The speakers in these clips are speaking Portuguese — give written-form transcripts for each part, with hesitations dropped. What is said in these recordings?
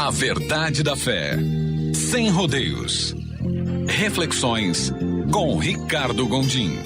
A verdade da fé, sem rodeios. Reflexões com Ricardo Gondim.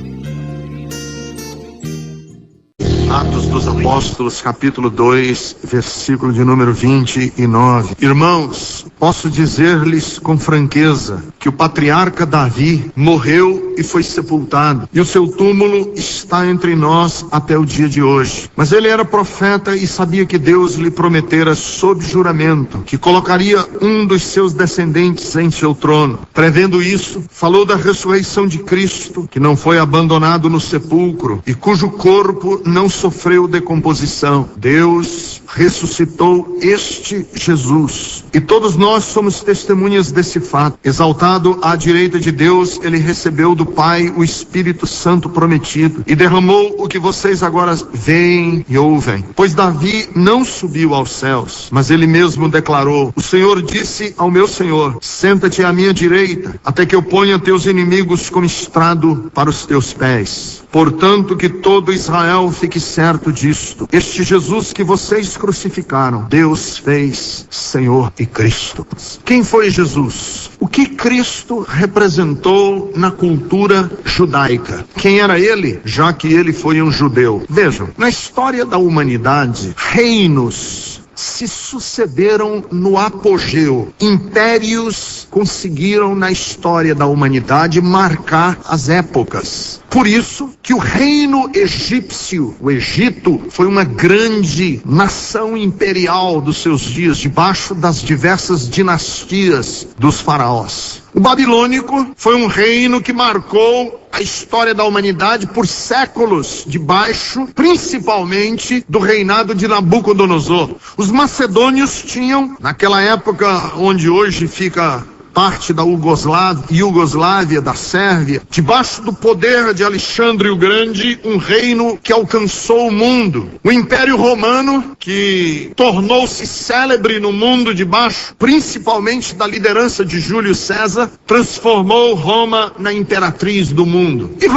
Atos dos Apóstolos, capítulo 2, versículo de número 29. Irmãos, posso dizer-lhes com franqueza que o patriarca Davi morreu e foi sepultado, e o seu túmulo está entre nós até o dia de hoje. Mas ele era profeta e sabia que Deus lhe prometera sob juramento que colocaria um dos seus descendentes em seu trono. Prevendo isso, falou da ressurreição de Cristo, que não foi abandonado no sepulcro e cujo corpo não sofreu decomposição. Deus ressuscitou este Jesus, e todos nós somos testemunhas desse fato. Exaltado à direita de Deus, ele recebeu do Pai o Espírito Santo prometido e derramou o que vocês agora veem e ouvem. Pois Davi não subiu aos céus, mas ele mesmo declarou: o Senhor disse ao meu Senhor: senta-te à minha direita, até que eu ponha teus inimigos como estrado para os teus pés. Portanto, que todo Israel fique certo disto: este Jesus que vocês crucificaram, Deus fez Senhor e Cristo. Quem foi Jesus? O que Cristo representou na cultura judaica? Quem era ele, já que ele foi um judeu? Vejam, na história da humanidade, reinos se sucederam no apogeu. Impérios conseguiram na história da humanidade marcar as épocas. Por isso que o reino egípcio, o Egito, foi uma grande nação imperial dos seus dias, debaixo das diversas dinastias dos faraós. O babilônico foi um reino que marcou a história da humanidade por séculos, debaixo principalmente do reinado de Nabucodonosor. Os macedônios tinham, naquela época onde hoje fica parte da Iugoslávia, da Sérvia, debaixo do poder de Alexandre o Grande, um reino que alcançou o mundo. O Império Romano, que tornou-se célebre no mundo debaixo, principalmente da liderança de Júlio César, transformou Roma na imperatriz do mundo. E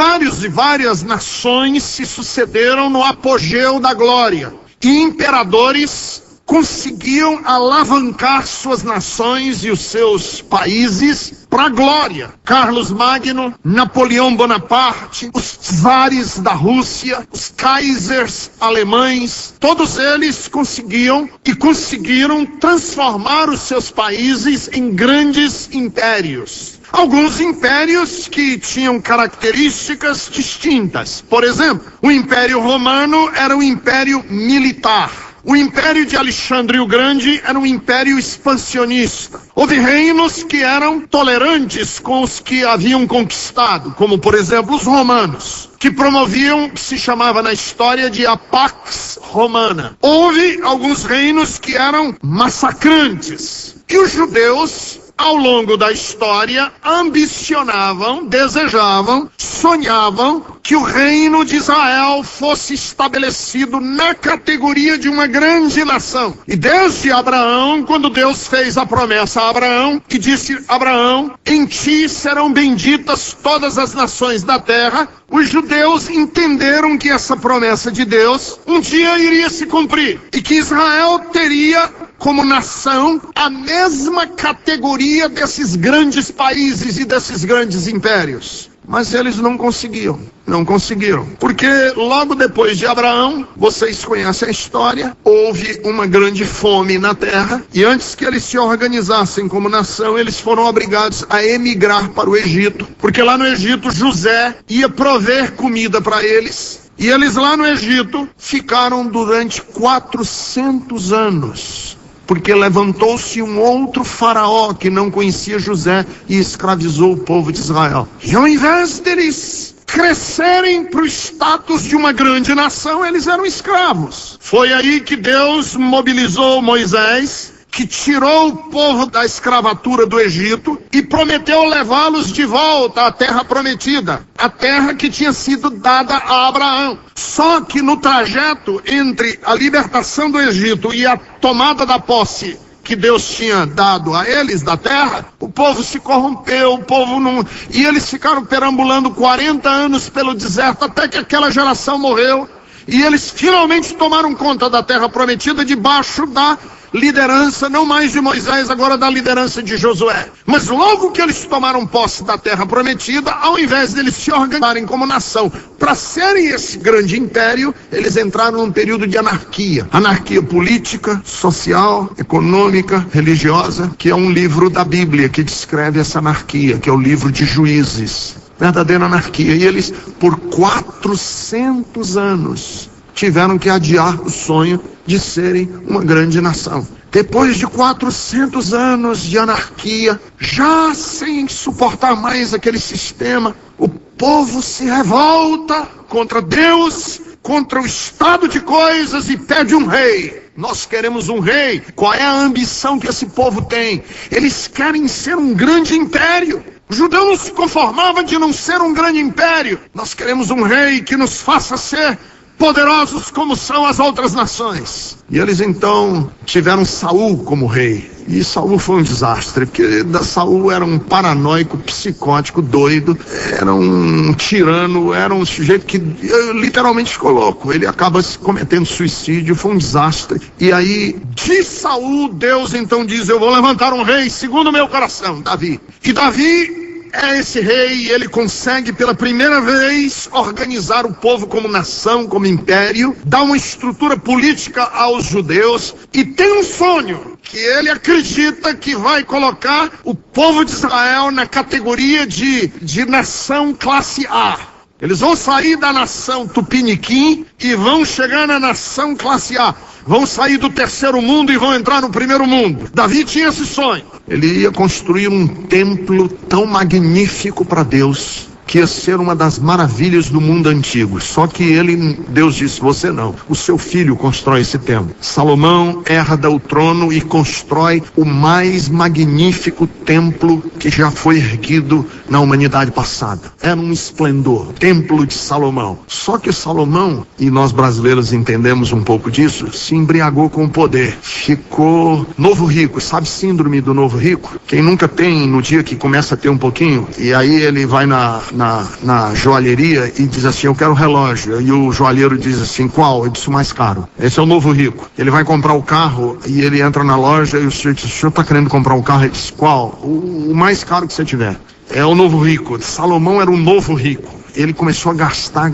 várias nações se sucederam no apogeu da glória. E imperadores conseguiam alavancar suas nações e os seus países para a glória. Carlos Magno, Napoleão Bonaparte, os czares da Rússia, os kaisers alemães, todos eles conseguiram transformar os seus países em grandes impérios. Alguns impérios que tinham características distintas. Por exemplo, o Império Romano era um império militar. O Império de Alexandre o Grande era um império expansionista. Houve reinos que eram tolerantes com os que haviam conquistado, como por exemplo os romanos, que promoviam o que se chamava na história de a Pax Romana. Houve alguns reinos que eram massacrantes. E os judeus, ao longo da história, ambicionavam, desejavam, sonhavam que o reino de Israel fosse estabelecido na categoria de uma grande nação. E desde Abraão, quando Deus fez a promessa a Abraão, que disse: Abraão, em ti serão benditas todas as nações da terra, os judeus entenderam que essa promessa de Deus um dia iria se cumprir, e que Israel teria como nação a mesma categoria desses grandes países e desses grandes impérios. Mas eles não conseguiram, porque logo depois de Abraão, vocês conhecem a história, houve uma grande fome na terra, e antes que eles se organizassem como nação, eles foram obrigados a emigrar para o Egito, porque lá no Egito José ia prover comida para eles, e eles lá no Egito ficaram durante 400 anos. Porque levantou-se um outro faraó que não conhecia José e escravizou o povo de Israel. E ao invés deles crescerem para o status de uma grande nação, eles eram escravos. Foi aí que Deus mobilizou Moisés, que tirou o povo da escravatura do Egito e prometeu levá-los de volta à terra prometida, a terra que tinha sido dada a Abraão. Só que no trajeto entre a libertação do Egito e a tomada da posse que Deus tinha dado a eles da terra, o povo se corrompeu, e eles ficaram perambulando 40 anos pelo deserto até que aquela geração morreu, e eles finalmente tomaram conta da terra prometida debaixo da liderança, não mais de Moisés, agora da liderança de Josué. Mas logo que eles tomaram posse da terra prometida, ao invés deles se organizarem como nação para serem esse grande império, eles entraram num período de anarquia. Anarquia política, social, econômica, religiosa, que é um livro da Bíblia que descreve essa anarquia, que é o livro de Juízes. Verdadeira anarquia. E eles, por 400 anos, tiveram que adiar o sonho de serem uma grande nação. Depois de 400 anos de anarquia, já sem suportar mais aquele sistema, o povo se revolta contra Deus, contra o estado de coisas e pede um rei. Nós queremos um rei. Qual é a ambição que esse povo tem? Eles querem ser um grande império. O judeu não se conformava de não ser um grande império. Nós queremos um rei que nos faça ser poderosos como são as outras nações. E eles então tiveram Saul como rei. E Saul foi um desastre, porque Saul era um paranoico, psicótico, doido, era um tirano, era um sujeito que literalmente ficou louco. Ele acaba cometendo suicídio, foi um desastre. E aí, de Saul, Deus então diz: eu vou levantar um rei segundo o meu coração, Davi. E Davi é esse rei, ele consegue pela primeira vez organizar o povo como nação, como império, dá uma estrutura política aos judeus e tem um sonho que ele acredita que vai colocar o povo de Israel na categoria de nação classe A. Eles vão sair da nação tupiniquim e vão chegar na nação classe A. Vão sair do terceiro mundo e vão entrar no primeiro mundo. Davi tinha esse sonho. Ele ia construir um templo tão magnífico para Deus, que ia ser uma das maravilhas do mundo antigo. Só que Deus disse: você não, o seu filho constrói esse templo. Salomão herda o trono e constrói o mais magnífico templo que já foi erguido na humanidade passada. Era um esplendor, templo de Salomão. Só que Salomão, e nós brasileiros entendemos um pouco disso, se embriagou com o poder. Ficou novo rico. Sabe síndrome do novo rico? Quem nunca tem, no dia que começa a ter um pouquinho, e aí ele vai na joalheria e diz assim: eu quero um relógio. E o joalheiro diz assim: qual? Eu disse: o mais caro. Esse é o novo rico. Ele vai comprar o carro e ele entra na loja e o senhor diz: o senhor está querendo comprar um carro? Ele diz: qual? O mais caro que você tiver. É o novo rico. Salomão era um novo rico. Ele começou a gastar,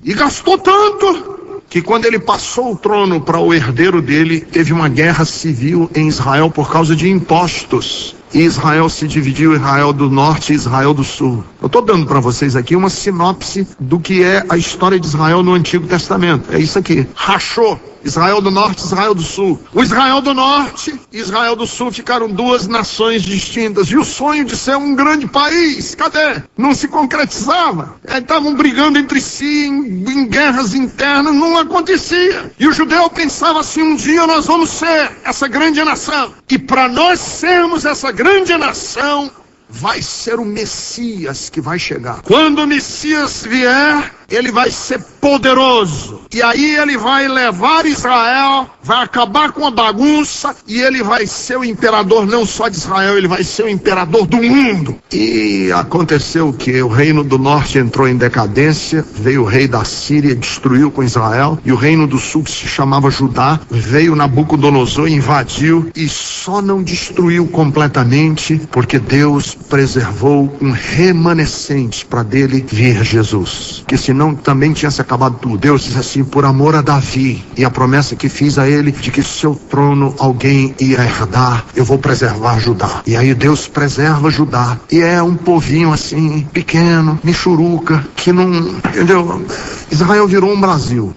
e gastou tanto que quando ele passou o trono para o herdeiro dele, teve uma guerra civil em Israel por causa de impostos. E Israel se dividiu, Israel do norte e Israel do sul. Eu estou dando para vocês aqui uma sinopse do que é a história de Israel no Antigo Testamento. É isso aqui. Rachou. Israel do norte e Israel do sul. O Israel do norte e Israel do sul ficaram duas nações distintas. E o sonho de ser um grande país, cadê? Não se concretizava. Estavam brigando entre si em guerras internas, não acontecia. E o judeu pensava assim: um dia nós vamos ser essa grande nação. E para nós sermos essa grande nação, vai ser o Messias que vai chegar. Quando o Messias vier, ele vai ser poderoso. E aí ele vai levar Israel, vai acabar com a bagunça, e ele vai ser o imperador não só de Israel, ele vai ser o imperador do mundo. E aconteceu que o reino do norte entrou em decadência, veio o rei da Síria, destruiu com Israel, e o reino do sul, que se chamava Judá, veio Nabucodonosor, invadiu, e só não destruiu completamente, porque Deus preservou um remanescente para dele vir Jesus. Que senão também tinha se acabado tudo. Deus diz assim: por amor a Davi e a promessa que fiz a ele de que seu trono alguém ia herdar, eu vou preservar Judá. E aí Deus preserva Judá. E é um povinho assim, pequeno, michuruca, que não... Entendeu? Israel virou um Brasil.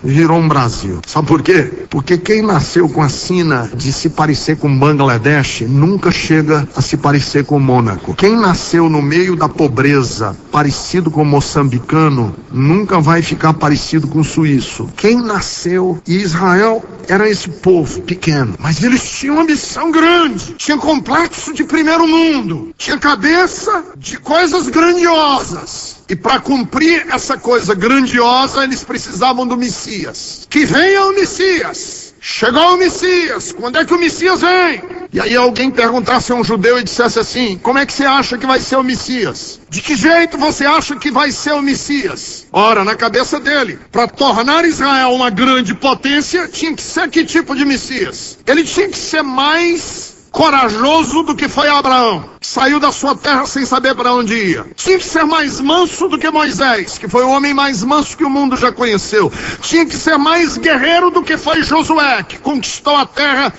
Sabe por quê? Porque quem nasceu com a sina de se parecer com Bangladesh nunca chega a se parecer com Mônaco. Quem nasceu no meio da pobreza, parecido com moçambicano, nunca vai ficar parecido com suíço. Quem nasceu, e Israel era esse povo pequeno, mas eles tinham uma ambição grande, tinha complexo de primeiro mundo, tinha cabeça de coisas grandiosas. E para cumprir essa coisa grandiosa, eles precisavam do Messias. Que venha o Messias. chegou o Messias, quando é que o Messias vem? E aí alguém perguntasse a um judeu e dissesse assim, como é que você acha que vai ser o Messias? De que jeito você acha que vai ser o Messias? Ora, na cabeça dele, para tornar Israel uma grande potência, tinha que ser que tipo de Messias? Ele tinha que ser mais corajoso do que foi Abraão, que saiu da sua terra sem saber para onde ia. Tinha que ser mais manso do que Moisés, que foi o homem mais manso que o mundo já conheceu. Tinha que ser mais guerreiro do que foi Josué, que conquistou a terra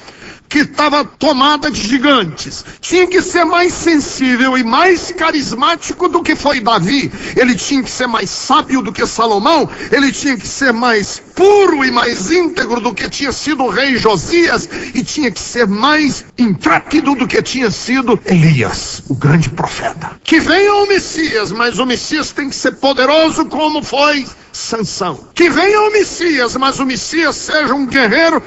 que estava tomada de gigantes. Tinha que ser mais sensível e mais carismático do que foi Davi. Ele tinha que ser mais sábio do que Salomão. Ele tinha que ser mais puro e mais íntegro do que tinha sido o rei Josias. E tinha que ser mais intrépido do que tinha sido Elias, o grande profeta. Que venha o Messias, mas o Messias tem que ser poderoso como foi Sansão. Que venha o Messias, mas o Messias seja um guerreiro,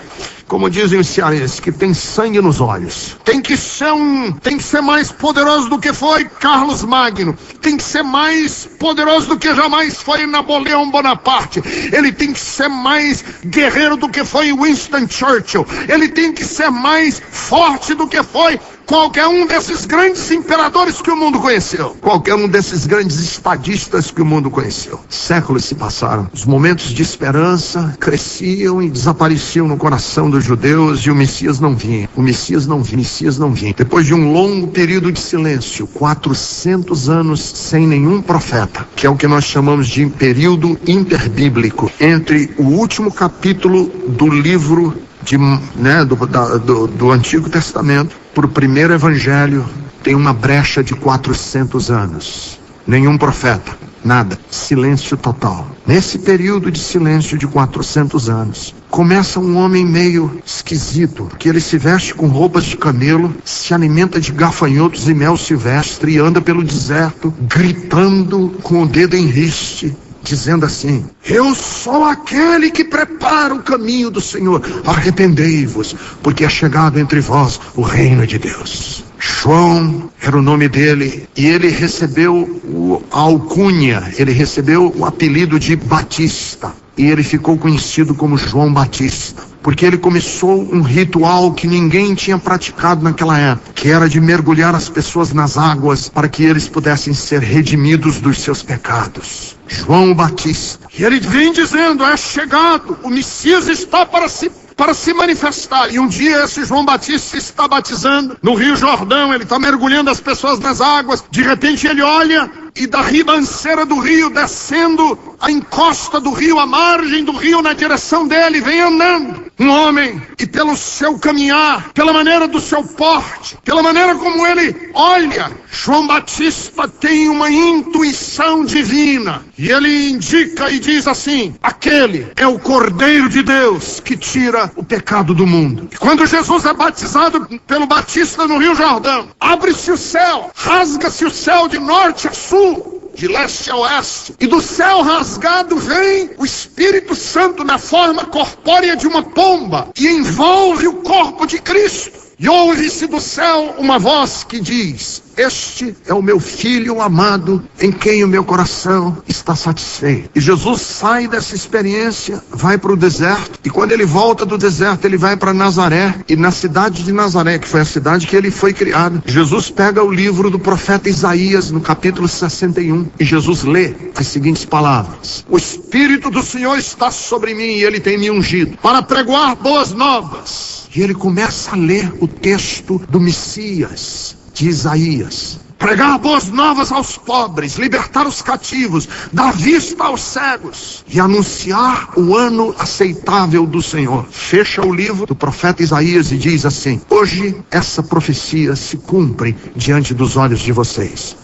como dizem os cearenses, que tem sangue nos olhos. Tem que ser mais poderoso do que foi Carlos Magno. Tem que ser mais poderoso do que jamais foi Napoleão Bonaparte. Ele tem que ser mais guerreiro do que foi Winston Churchill. Ele tem que ser mais forte do que foi qualquer um desses grandes imperadores que o mundo conheceu. Qualquer um desses grandes estadistas que o mundo conheceu. Séculos se passaram. Os momentos de esperança cresciam e desapareciam no coração dos judeus e o Messias não vinha. O Messias não vinha. O Messias não vinha. Depois de um longo período de silêncio, 400 anos sem nenhum profeta, que é o que nós chamamos de período interbíblico, entre o último capítulo do livro do Antigo Testamento para o primeiro evangelho, tem uma brecha de 400 anos. Nenhum profeta, nada, silêncio total. Nesse período de silêncio de 400 anos, começa um homem meio esquisito, porque ele se veste com roupas de camelo, se alimenta de gafanhotos e mel silvestre e anda pelo deserto, gritando com o dedo em riste, dizendo assim: eu sou aquele que prepara o caminho do Senhor, arrependei-vos, porque é chegado entre vós o reino de Deus. João era o nome dele, e ele recebeu a alcunha, ele recebeu o apelido de Batista, e ele ficou conhecido como João Batista, porque ele começou um ritual que ninguém tinha praticado naquela época, que era de mergulhar as pessoas nas águas para que eles pudessem ser redimidos dos seus pecados. João Batista. E ele vem dizendo: é chegado, o Messias está para se manifestar. E um dia esse João Batista está batizando no Rio Jordão, ele está mergulhando as pessoas nas águas. De repente ele olha, e da ribanceira do rio, descendo a encosta do rio, a margem do rio, na direção dele, vem andando um homem, e pelo seu caminhar, pela maneira do seu porte, pela maneira como ele olha, João Batista tem uma intuição divina, e ele indica e diz assim: aquele é o Cordeiro de Deus que tira o pecado do mundo. E quando Jesus é batizado pelo Batista no Rio Jordão, abre-se o céu, rasga-se o céu de norte a sul, de leste a oeste, e do céu rasgado vem o Espírito Santo na forma corpórea de uma pomba, e envolve o corpo de Cristo. E ouve-se do céu uma voz que diz: este é o meu filho amado, em quem o meu coração está satisfeito. E Jesus sai dessa experiência, vai para o deserto, e quando ele volta do deserto, ele vai para Nazaré, e na cidade de Nazaré, que foi a cidade que ele foi criado, Jesus pega o livro do profeta Isaías, no capítulo 61, e Jesus lê as seguintes palavras: o Espírito do Senhor está sobre mim, e ele tem me ungido para pregoar boas novas. E ele começa a ler o texto do Messias, de Isaías. Pregar boas novas aos pobres, libertar os cativos, dar vista aos cegos e anunciar o ano aceitável do Senhor. Fecha o livro do profeta Isaías e diz assim: hoje essa profecia se cumpre diante dos olhos de vocês.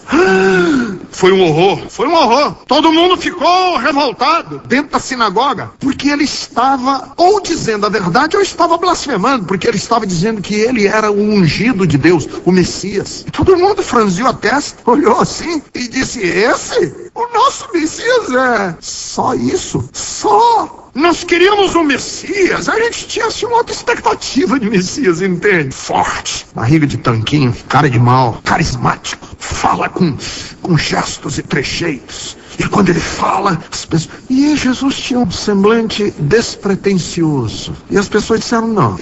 Foi um horror. Todo mundo ficou revoltado dentro da sinagoga, porque ele estava ou dizendo a verdade ou estava blasfemando, porque ele estava dizendo que ele era o ungido de Deus, o Messias. E todo mundo franziu a testa, olhou assim e disse: esse? O nosso Messias é só isso? Só? Nós queríamos um Messias, a gente tinha assim uma outra expectativa de Messias, entende? Forte, barriga de tanquinho, cara de mal, carismático, fala com gestos e trejeitos, E quando ele fala, as pessoas... E Jesus tinha um semblante despretensioso. E as pessoas disseram, não.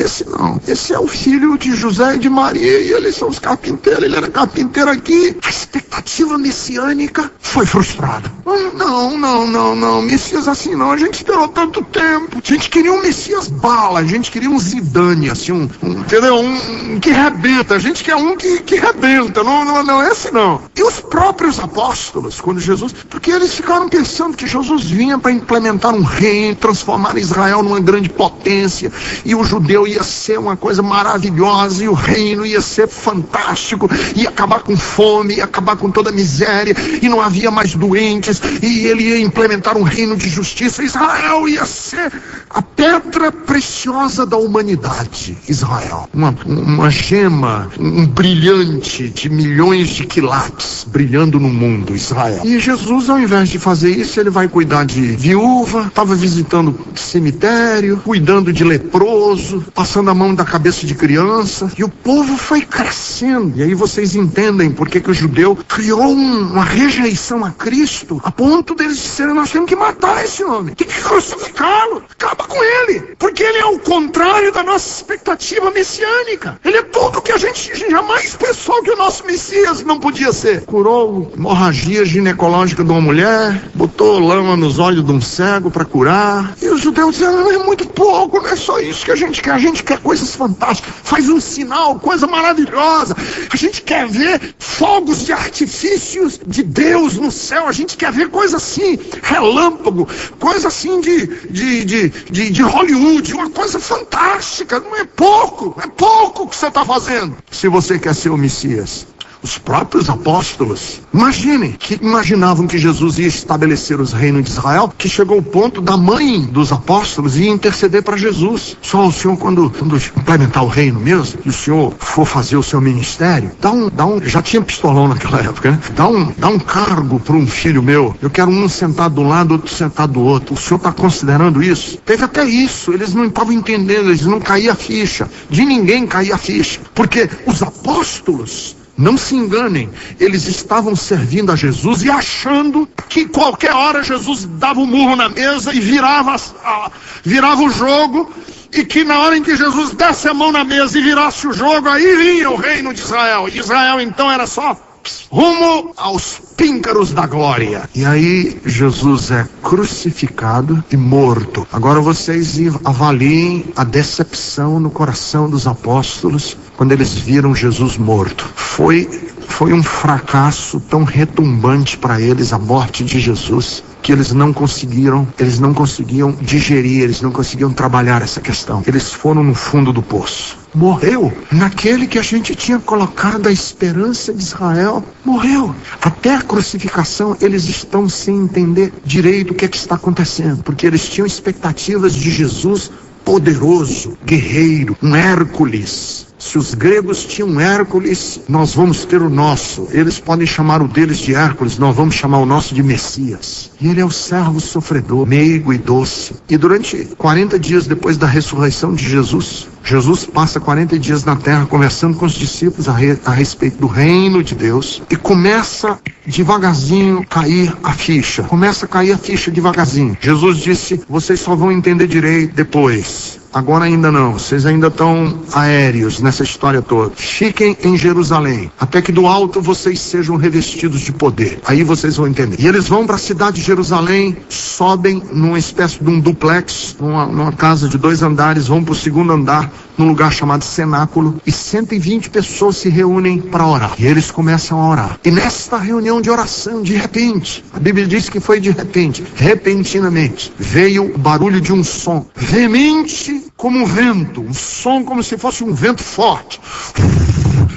Esse é o filho de José e de Maria, e eles são os carpinteiros, ele era carpinteiro aqui. A expectativa messiânica foi frustrada. Não, Messias assim não, a gente esperou tanto tempo. A gente queria um Messias bala, a gente queria um Zidane, assim, entendeu? Um que rebenta, a gente quer um que rebenta, não é esse não. E os próprios apóstolos, quando Jesus, porque eles ficaram pensando que Jesus vinha para implementar um reino, transformar Israel numa grande potência, e o judeu ia ser uma coisa maravilhosa, e o reino ia ser fantástico, ia acabar com fome, ia acabar com toda a miséria, e não havia mais doentes, e ele ia implementar um reino de justiça. Israel ia ser a pedra preciosa da humanidade. Israel, uma gema, um brilhante de milhões de quilates brilhando no mundo, Israel. E Jesus, ao invés de fazer isso, ele vai cuidar de viúva, estava visitando cemitério, cuidando de leproso, passando a mão da cabeça de criança, e o povo foi crescendo. E aí vocês entendem por que o judeu criou uma rejeição a Cristo, a ponto deles disserem, nós temos que matar esse homem, tem que crucificá-lo, acaba com ele, porque ele é o contrário da nossa expectativa messiânica. Ele é tudo que a gente jamais pensou que o nosso Messias não podia ser. Curou hemorragia ginecológica de uma mulher, botou lama nos olhos de um cego para curar, e os judeus disseram, não é muito pouco, não é só isso que a gente quer coisas fantásticas, faz um sinal, coisa maravilhosa, a gente quer ver fogos de artifícios de Deus no céu, a gente quer ver coisa assim, relâmpago, coisa assim de Hollywood, uma coisa fantástica, não é pouco que você está fazendo. Se você quer ser o Messias, os próprios apóstolos, imaginavam que Jesus ia estabelecer os reinos de Israel, que chegou o ponto da mãe dos apóstolos ir interceder para Jesus. Só o Senhor, quando implementar o reino mesmo, e o Senhor for fazer o seu ministério, já tinha pistolão naquela época, né? Dá um cargo para um filho meu, eu quero um sentado de um lado, outro sentado do outro. O Senhor está considerando isso? Teve até isso, eles não estavam entendendo, eles não caíam a ficha, de ninguém caía a ficha, porque os apóstolos, não se enganem, eles estavam servindo a Jesus e achando que qualquer hora Jesus dava um murro na mesa e virava o jogo, e que na hora em que Jesus desse a mão na mesa e virasse o jogo, aí vinha o reino de Israel. E Israel então era só rumo aos píncaros da glória. E aí Jesus é crucificado e morto. Agora vocês avaliem a decepção no coração dos apóstolos quando eles viram Jesus morto. Foi um fracasso tão retumbante para eles a morte de Jesus, que eles não conseguiam digerir, eles não conseguiam trabalhar essa questão. Eles foram no fundo do poço. Morreu naquele que a gente tinha colocado a esperança de Israel. Morreu. Até a crucificação eles estão sem entender direito o que está acontecendo, porque eles tinham expectativas de Jesus poderoso, guerreiro, um Hércules. Se os gregos tinham Hércules, nós vamos ter o nosso. Eles podem chamar o deles de Hércules, nós vamos chamar o nosso de Messias. E ele é o servo sofredor, meigo e doce. E durante 40 dias depois da ressurreição de Jesus passa 40 dias na terra conversando com os discípulos a respeito do reino de Deus, e começa devagarzinho cair a ficha. Começa a cair a ficha devagarzinho. Jesus disse, vocês só vão entender direito depois. Agora ainda não, vocês ainda estão aéreos nessa história toda. Fiquem em Jerusalém, até que do alto vocês sejam revestidos de poder. Aí vocês vão entender. E eles vão para a cidade de Jerusalém, sobem numa espécie de um duplex, numa casa de 2 andares, vão para o 2º andar, num lugar chamado cenáculo, e 120 pessoas se reúnem para orar. E eles começam a orar. E nesta reunião de oração, de repente, a Bíblia diz que foi de repente, repentinamente, veio o barulho de um som veemente como um vento, um som como se fosse um vento forte,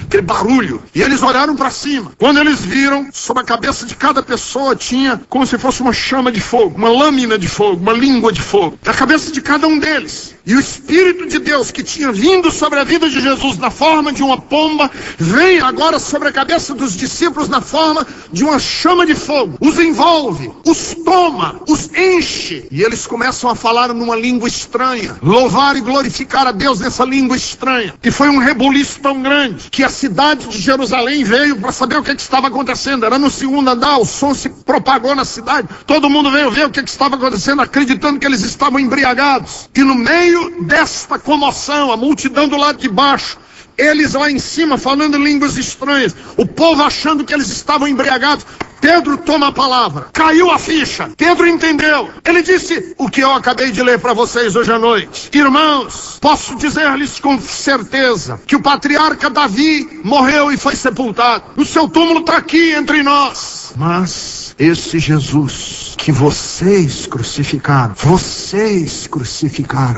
aquele barulho. E eles olharam para cima. Quando eles viram, sobre a cabeça de cada pessoa tinha como se fosse uma chama de fogo, uma lâmina de fogo, uma língua de fogo, na cabeça de cada um deles. E o Espírito de Deus, que tinha vindo sobre a vida de Jesus na forma de uma pomba, vem agora sobre a cabeça dos discípulos na forma de uma chama de fogo. Os envolve, os toma, os enche. E eles começam a falar numa língua estranha, louvar e glorificar a Deus nessa língua estranha. E foi um rebuliço tão grande que as cidade de Jerusalém veio para saber o que estava acontecendo. Era no segundo andar, o som se propagou na cidade. Todo mundo veio ver o que estava acontecendo, acreditando que eles estavam embriagados. E no meio desta comoção, a multidão do lado de baixo, eles lá em cima falando línguas estranhas, o povo achando que eles estavam embriagados, Pedro toma a palavra, caiu a ficha, Pedro entendeu. Ele disse o que eu acabei de ler para vocês hoje à noite. Irmãos, posso dizer-lhes com certeza que o patriarca Davi morreu e foi sepultado. O seu túmulo está aqui entre nós. Mas esse Jesus que vocês crucificaram,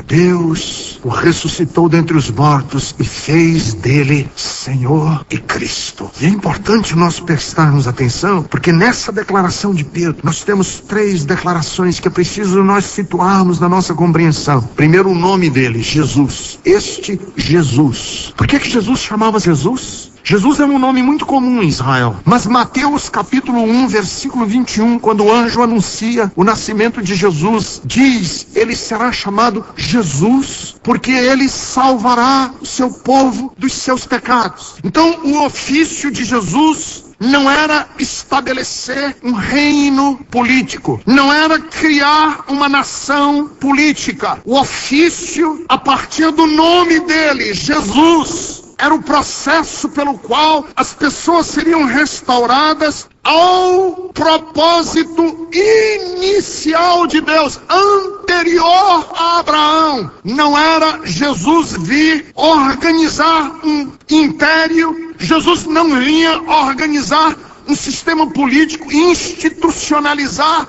Deus o ressuscitou dentre os mortos e fez dele Senhor e Cristo. E é importante nós prestarmos atenção, porque nessa declaração de Pedro, nós temos 3 declarações que é preciso nós situarmos na nossa compreensão. Primeiro, o nome dele, Jesus. Este Jesus. Por que Jesus chamava Jesus? Jesus é um nome muito comum em Israel. Mas Mateus capítulo 1, versículo 21, quando o anjo anuncia o nascimento de Jesus, diz, ele será chamado Jesus, porque ele salvará o seu povo dos seus pecados. Então, o ofício de Jesus não era estabelecer um reino político, não era criar uma nação política. O ofício, a partir do nome dele, Jesus, era o processo pelo qual as pessoas seriam restauradas ao propósito inicial de Deus, anterior a Abraão. Não era Jesus vir organizar um império, Jesus não vinha organizar um sistema político, institucionalizar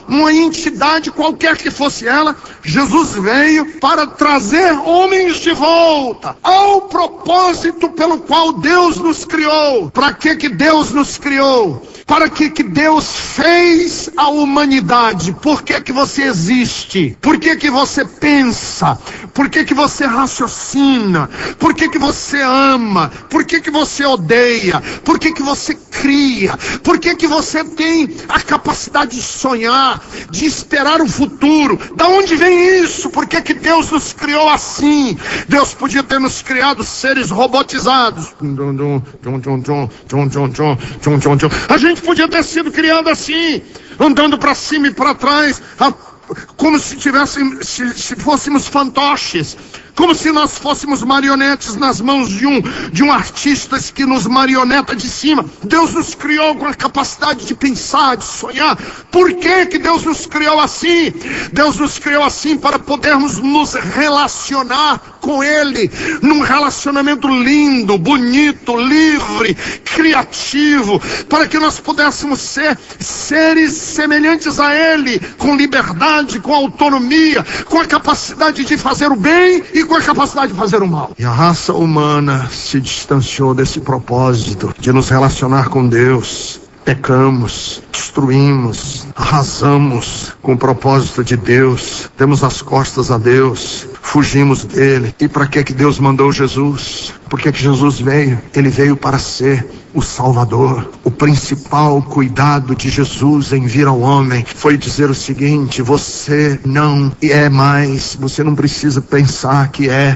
uma entidade, qualquer que fosse ela. Jesus veio para trazer homens de volta ao propósito pelo qual Deus nos criou. Para que Deus nos criou? Para que Deus fez a humanidade? Por que você existe? Por que você pensa? Por que você raciocina? Por que você ama? Por que você odeia? Por que você cria? Por que você tem a capacidade de sonhar, de esperar o futuro? Da onde vem isso? Por que Deus nos criou assim? Deus podia ter nos criado seres robotizados. A gente podia ter sido criado assim, andando para cima e para trás, como se fôssemos fantoches, como se nós fôssemos marionetes nas mãos de um artista que nos marioneta de cima. Deus nos criou com a capacidade de pensar, de sonhar. Por que Deus nos criou assim? Deus nos criou assim para podermos nos relacionar com Ele, num relacionamento lindo, bonito, livre, criativo, para que nós pudéssemos ser seres semelhantes a Ele, com liberdade, com autonomia, com a capacidade de fazer o bem e com a capacidade de fazer o mal. E a raça humana se distanciou desse propósito de nos relacionar com Deus. Pecamos, destruímos, arrasamos com o propósito de Deus, demos as costas a Deus, fugimos dele. E para que Deus mandou Jesus? Por que Jesus veio? Ele veio para ser o Salvador. O principal cuidado de Jesus em vir ao homem foi dizer o seguinte: você não precisa pensar que é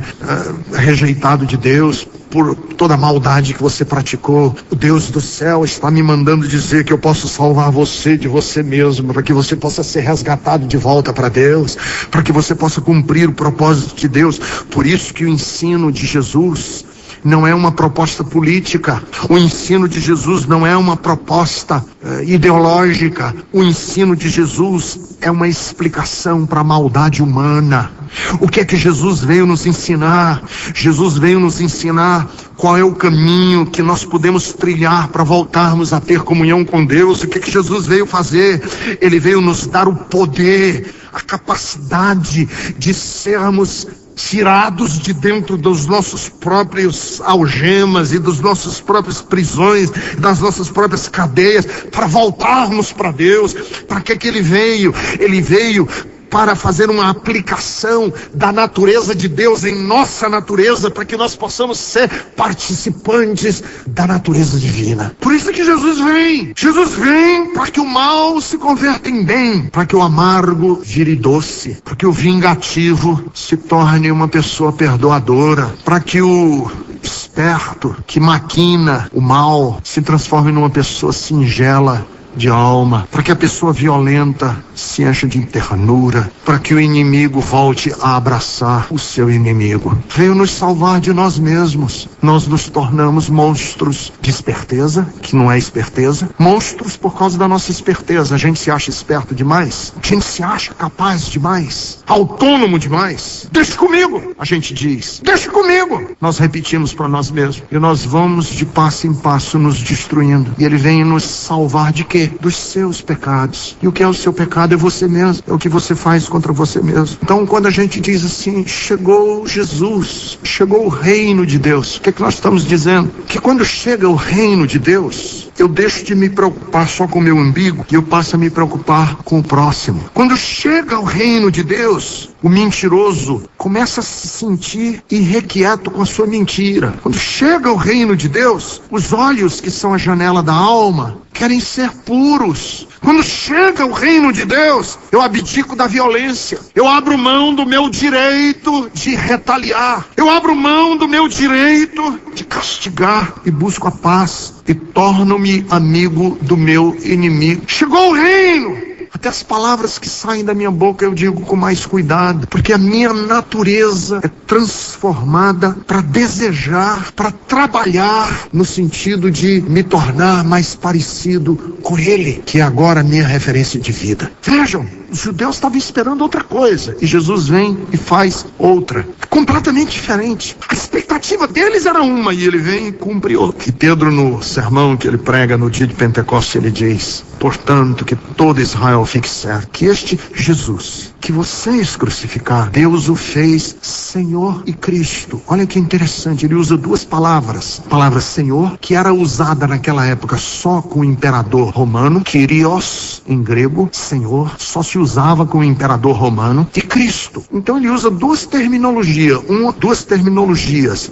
rejeitado de Deus por toda a maldade que você praticou. O Deus do céu está me mandando dizer que eu posso salvar você de você mesmo, para que você possa ser resgatado de volta para Deus, para que você possa cumprir o propósito de Deus. Por isso que o ensino de Jesus não é uma proposta política. O ensino de Jesus não é uma proposta ideológica. O ensino de Jesus é uma explicação para a maldade humana. O que é que Jesus veio nos ensinar? Jesus veio nos ensinar qual é o caminho que nós podemos trilhar para voltarmos a ter comunhão com Deus. O que é que Jesus veio fazer? Ele veio nos dar o poder, a capacidade de sermos tirados de dentro dos nossos próprios algemas e dos nossos próprios prisões, das nossas próprias cadeias, para voltarmos para Deus. Para que Ele veio? Ele veio para fazer uma aplicação da natureza de Deus em nossa natureza, para que nós possamos ser participantes da natureza divina. Por isso que Jesus vem. Jesus vem para que o mal se converta em bem, para que o amargo vire doce, para que o vingativo se torne uma pessoa perdoadora, para que o esperto, que maquina o mal, se transforme numa pessoa singela de alma, para que a pessoa violenta se encha de ternura, para que o inimigo volte a abraçar o seu inimigo. Veio nos salvar de nós mesmos. Nós nos tornamos monstros de esperteza, que não é esperteza, monstros por causa da nossa esperteza. A gente se acha esperto demais, a gente se acha capaz demais, autônomo demais. Deixa comigo, a gente diz, deixa comigo. Nós repetimos para nós mesmos, e nós vamos de passo em passo nos destruindo. E ele vem nos salvar de quê? Dos seus pecados. E o que é o seu pecado? É você mesmo, é o que você faz contra você mesmo. Então, quando a gente diz assim, chegou Jesus, chegou o reino de Deus, o que é que nós estamos dizendo? Que quando chega o reino de Deus, eu deixo de me preocupar só com o meu umbigo e eu passo a me preocupar com o próximo. Quando chega o reino de Deus, o mentiroso começa a se sentir irrequieto com a sua mentira. Quando chega o reino de Deus, os olhos que são a janela da alma querem ser puros. Quando chega o reino de Deus, eu abdico da violência. Eu abro mão do meu direito de retaliar. Eu abro mão do meu direito de castigar e busco a paz e torno-me amigo do meu inimigo. Chegou o reino. Até as palavras que saem da minha boca eu digo com mais cuidado, porque a minha natureza é transformada para desejar, para trabalhar no sentido de me tornar mais parecido com Ele, que é agora a minha referência de vida. Vejam, os judeus estavam esperando outra coisa e Jesus vem e faz outra, completamente diferente. A expectativa deles era uma e ele vem e cumpre outra. E Pedro, no sermão que ele prega no dia de Pentecostes, ele diz: portanto, que todo Israel fique certo que este Jesus que vocês crucificaram, Deus o fez Senhor e Cristo. Olha que interessante, ele usa duas palavras. A palavra Senhor, que era usada naquela época só com o imperador romano, Kyrios em grego, Senhor, só se usava com o imperador romano, e Cristo. Então ele usa duas terminologias,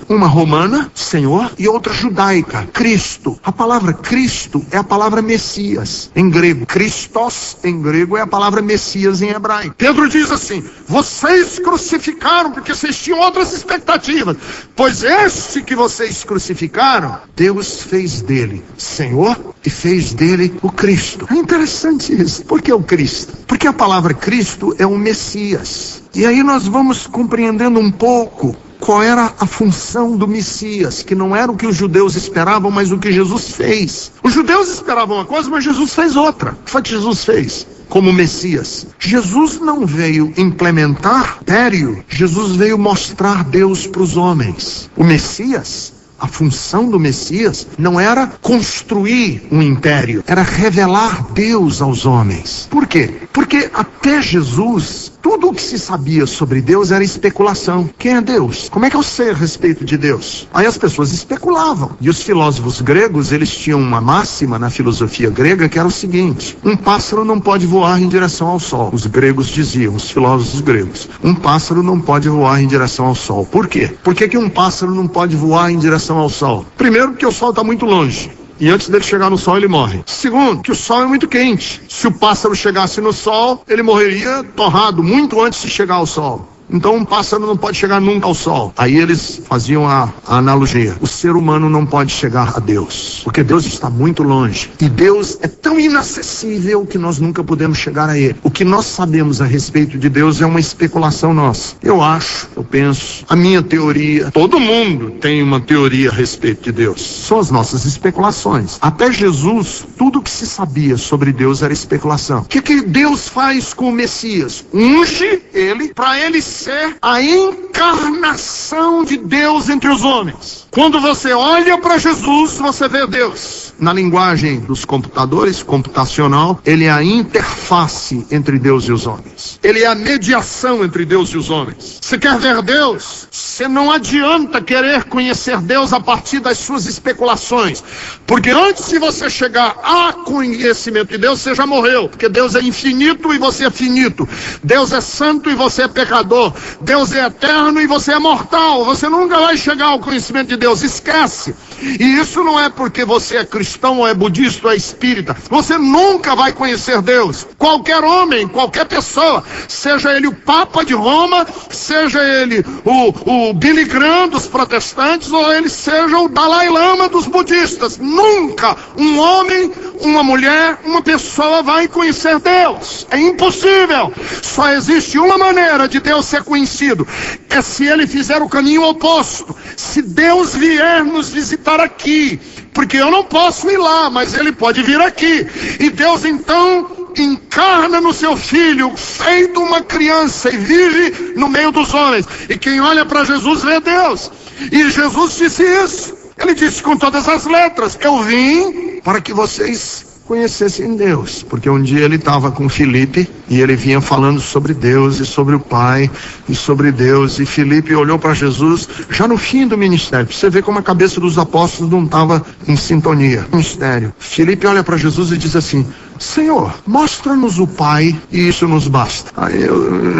uma romana, Senhor, e outra judaica, Cristo. A palavra Cristo é a palavra Messias em grego. Christos em grego é a palavra Messias em hebraico. Pedro diz assim: vocês crucificaram porque vocês tinham outras expectativas, pois este que vocês crucificaram, Deus fez dele Senhor e fez dele o Cristo. É interessante isso. Por que o Cristo? Porque a palavra Cristo é o Messias. E aí nós vamos compreendendo um pouco qual era a função do Messias, que não era o que os judeus esperavam, mas o que Jesus fez. Os judeus esperavam uma coisa, mas Jesus fez outra. O que foi que Jesus fez como Messias? Jesus não veio implementar império, Jesus veio mostrar Deus para os homens. O Messias, a função do Messias não era construir um império, era revelar Deus aos homens. Por quê? Porque até Jesus, tudo o que se sabia sobre Deus era especulação. Quem é Deus? Como é que eu sei a respeito de Deus? Aí as pessoas especulavam. E os filósofos gregos, eles tinham uma máxima na filosofia grega que era o seguinte: um pássaro não pode voar em direção ao sol. Os gregos diziam, os filósofos gregos, um pássaro não pode voar em direção ao sol. Por quê? Por que um pássaro não pode voar em direção ao sol? Primeiro, porque o sol está muito longe. E antes dele chegar no sol, ele morre. Segundo, que o sol é muito quente. Se o pássaro chegasse no sol, ele morreria torrado muito antes de chegar ao sol. Então um pássaro não pode chegar nunca ao sol. Aí eles faziam a analogia: o ser humano não pode chegar a Deus, porque Deus está muito longe. E Deus é tão inacessível que nós nunca podemos chegar a Ele. O que nós sabemos a respeito de Deus é uma especulação nossa. Eu acho, eu penso, a minha teoria, todo mundo tem uma teoria a respeito de Deus. São as nossas especulações. Até Jesus, tudo que se sabia sobre Deus era especulação. O que Deus faz com o Messias? Unge ele para ele ser a encarnação de Deus entre os homens. Quando você olha para Jesus, você vê Deus. Na linguagem dos computadores, computacional, ele é a interface entre Deus e os homens. Ele é a mediação entre Deus e os homens. Você quer ver Deus? Você não adianta querer conhecer Deus a partir das suas especulações. Porque antes de você chegar a conhecimento de Deus, você já morreu. Porque Deus é infinito e você é finito. Deus é santo e você é pecador. Deus é eterno e você é mortal. Você nunca vai chegar ao conhecimento de Deus. Esquece. E isso não é porque você é cristão ou é budista ou é espírita. Você nunca vai conhecer Deus. Qualquer homem, qualquer pessoa, seja ele o Papa de Roma, seja ele o Billy Graham dos protestantes, ou ele seja o Dalai Lama dos budistas. Nunca um homem, uma mulher, uma pessoa vai conhecer Deus. É impossível. Só existe uma maneira de Deus ser conhecido. É se ele fizer o caminho oposto. Se Deus vier nos visitar aqui. Porque eu não posso ir lá, mas ele pode vir aqui. E Deus então encarna no seu filho, feito uma criança, e vive no meio dos homens. E quem olha para Jesus vê Deus. E Jesus disse isso. Ele disse com todas as letras: eu vim para que vocês conhecessem Deus. Porque um dia ele estava com Filipe e ele vinha falando sobre Deus e sobre o Pai e sobre Deus. E Filipe olhou para Jesus já no fim do ministério. Você vê como a cabeça dos apóstolos não estava em sintonia. Mistério. Filipe olha para Jesus e diz assim: Senhor, mostra-nos o Pai e isso nos basta. Aí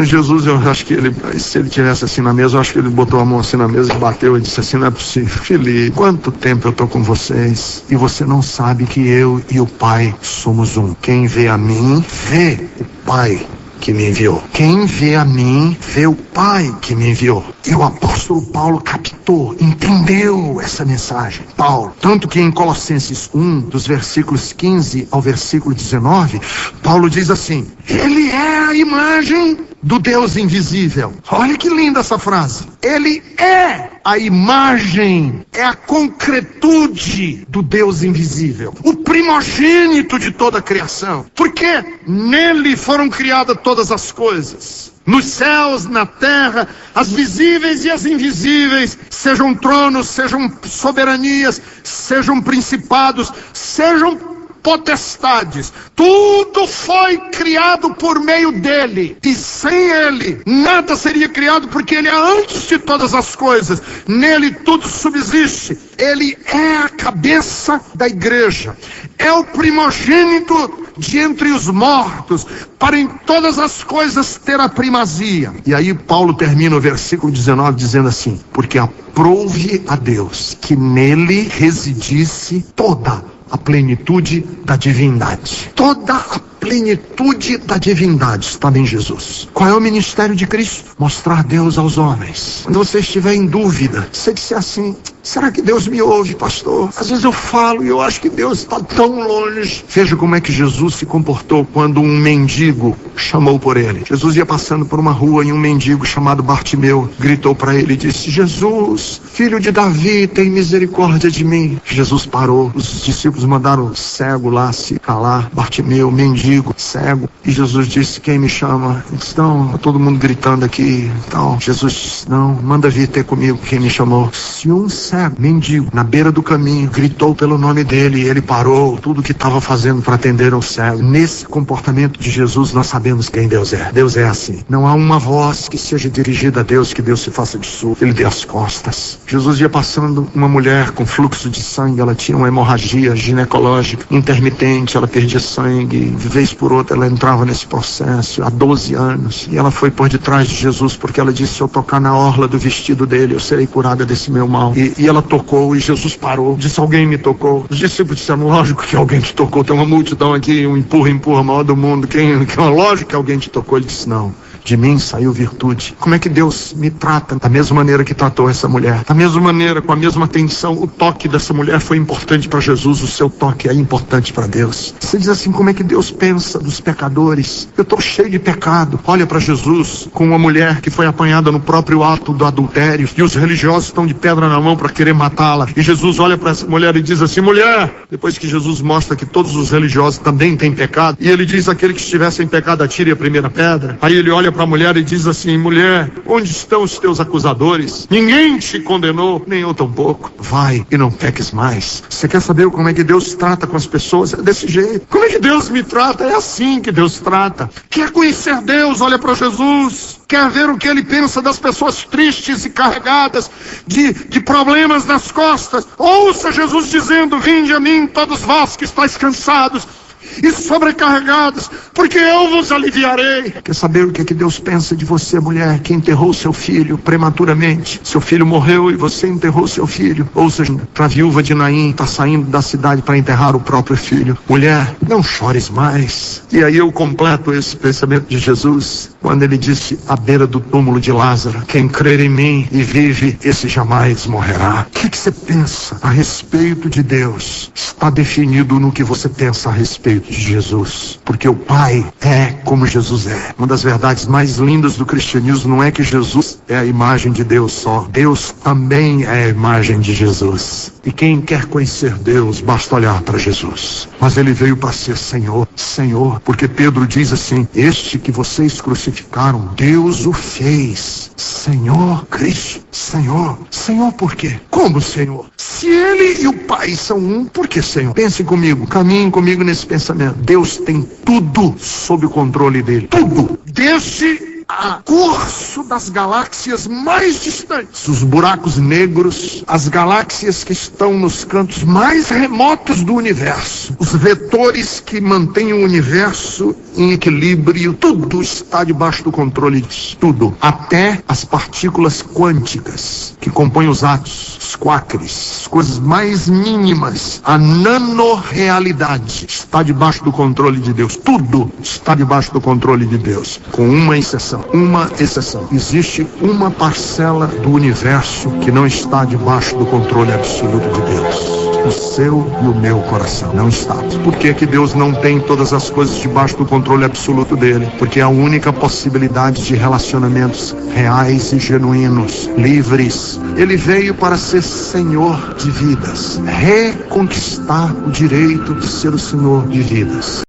Jesus, eu acho que ele, se ele tivesse assim na mesa, eu acho que ele botou a mão assim na mesa e bateu e disse assim: não é possível. Filipe, quanto tempo eu estou com vocês e você não sabe que eu e o Pai somos um. Quem vê a mim, vê o Pai que me enviou. Quem vê a mim, vê o Pai que me enviou. E o apóstolo Paulo captou, entendeu essa mensagem. Paulo, tanto que em Colossenses 1, dos versículos 15 ao versículo 19, Paulo diz assim: ele é a imagem do Deus invisível. Olha que linda essa frase. Ele é a imagem, é a concretude do Deus invisível, o primogênito de toda a criação, porque nele foram criadas todas as coisas, nos céus, na terra, as visíveis e as invisíveis, sejam tronos, sejam soberanias, sejam principados, sejam potestades. Tudo foi criado por meio dele, e sem ele nada seria criado, porque ele é antes de todas as coisas. Nele tudo subsiste. Ele é a cabeça da igreja, é o primogênito de entre os mortos, para em todas as coisas ter a primazia. E aí Paulo termina o versículo 19 dizendo assim: porque aprouve a Deus que nele residisse toda a plenitude da divindade. Toda a plenitude da divindade está em Jesus. Qual é o ministério de Cristo? Mostrar Deus aos homens. Quando você estiver em dúvida, você disser assim: será que Deus me ouve, pastor? Às vezes eu falo e eu acho que Deus está tão longe. Veja como é que Jesus se comportou quando um mendigo chamou por ele. Jesus ia passando por uma rua e um mendigo chamado Bartimeu gritou para ele e disse: Jesus, filho de Davi, tem misericórdia de mim. Jesus parou. Os discípulos mandaram o cego lá se calar. Bartimeu, mendigo, cego. E Jesus disse: quem me chama? Então, todo mundo gritando aqui. Então, Jesus disse: não, manda vir ter comigo quem me chamou. Se um cego, mendigo, na beira do caminho, gritou pelo nome dele, e ele parou tudo o que estava fazendo para atender ao cego. Nesse comportamento de Jesus, nós sabemos quem Deus é. Deus é assim. Não há uma voz que seja dirigida a Deus que Deus se faça de surdo. Ele deu as costas. Jesus ia passando uma mulher com fluxo de sangue. Ela tinha uma hemorragia ginecológica intermitente. Ela perdia sangue. De vez por outra ela entrava nesse processo há 12 anos. E ela foi por detrás de Jesus porque ela disse: se eu tocar na orla do vestido dele, eu serei curada desse meu mal. E ela tocou e Jesus parou. Disse: alguém me tocou. Os discípulos disseram: lógico que alguém te tocou. Tem uma multidão aqui, um empurra maior do mundo. Lógico que alguém te tocou. Ele disse: não. De mim saiu virtude. Como é que Deus me trata? Da mesma maneira que tratou essa mulher. Da mesma maneira, com a mesma atenção. O toque dessa mulher foi importante para Jesus. O seu toque é importante para Deus. Você diz assim: como é que Deus pensa dos pecadores? Eu estou cheio de pecado. Olha para Jesus com uma mulher que foi apanhada no próprio ato do adultério. E os religiosos estão de pedra na mão para querer matá-la. E Jesus olha para essa mulher e diz assim: mulher. Depois que Jesus mostra que todos os religiosos também têm pecado. E ele diz: aquele que estiver sem pecado, atire a primeira pedra. Aí ele olha para a mulher e diz assim: mulher, onde estão os teus acusadores? Ninguém te condenou, nem eu tampouco. Vai e não peques mais. Você quer saber como é que Deus trata com as pessoas? É desse jeito. Como é que Deus me trata? É assim que Deus trata. Quer conhecer Deus? Olha para Jesus. Quer ver o que ele pensa das pessoas tristes e carregadas de problemas nas costas? Ouça Jesus dizendo: vinde a mim todos vós que estáis cansados e sobrecarregados, porque eu vos aliviarei. Quer saber o que Deus pensa de você, mulher, que enterrou seu filho prematuramente? Seu filho morreu e você enterrou seu filho. Ou seja, a viúva de Naim está saindo da cidade para enterrar o próprio filho. Mulher, não chores mais. E aí eu completo esse pensamento de Jesus quando ele disse à beira do túmulo de Lázaro: quem crer em mim e vive, esse jamais morrerá. O que você pensa a respeito de Deus está definido no que você pensa a respeito de Jesus, porque o Pai é como Jesus é. Uma das verdades mais lindas do cristianismo não é que Jesus é a imagem de Deus só. Deus também é a imagem de Jesus. E quem quer conhecer Deus, basta olhar para Jesus. Mas ele veio para ser Senhor, Senhor, porque Pedro diz assim: este que vocês crucificaram, Deus o fez Senhor, Cristo, Senhor. Senhor por quê? Como Senhor? Se ele e o Pai são um, por que Senhor? Pensem comigo, caminhem comigo nesse pensamento. Deus tem tudo sob o controle dele. Tudo. Desde a curso das galáxias mais distantes, os buracos negros, as galáxias que estão nos cantos mais remotos do universo, os vetores que mantêm o universo em equilíbrio, tudo está debaixo do controle disso. Tudo. Até as partículas quânticas que compõem os átomos, os quarks, as coisas mais mínimas, a nanorrealidade está debaixo do controle de Deus. Tudo está debaixo do controle de Deus, com uma exceção. Uma exceção. Existe uma parcela do universo que não está debaixo do controle absoluto de Deus. O seu e o meu coração não está. Por que Deus não tem todas as coisas debaixo do controle absoluto dele? Porque é a única possibilidade de relacionamentos reais e genuínos, livres. Ele veio para ser Senhor de vidas, reconquistar o direito de ser o Senhor de vidas.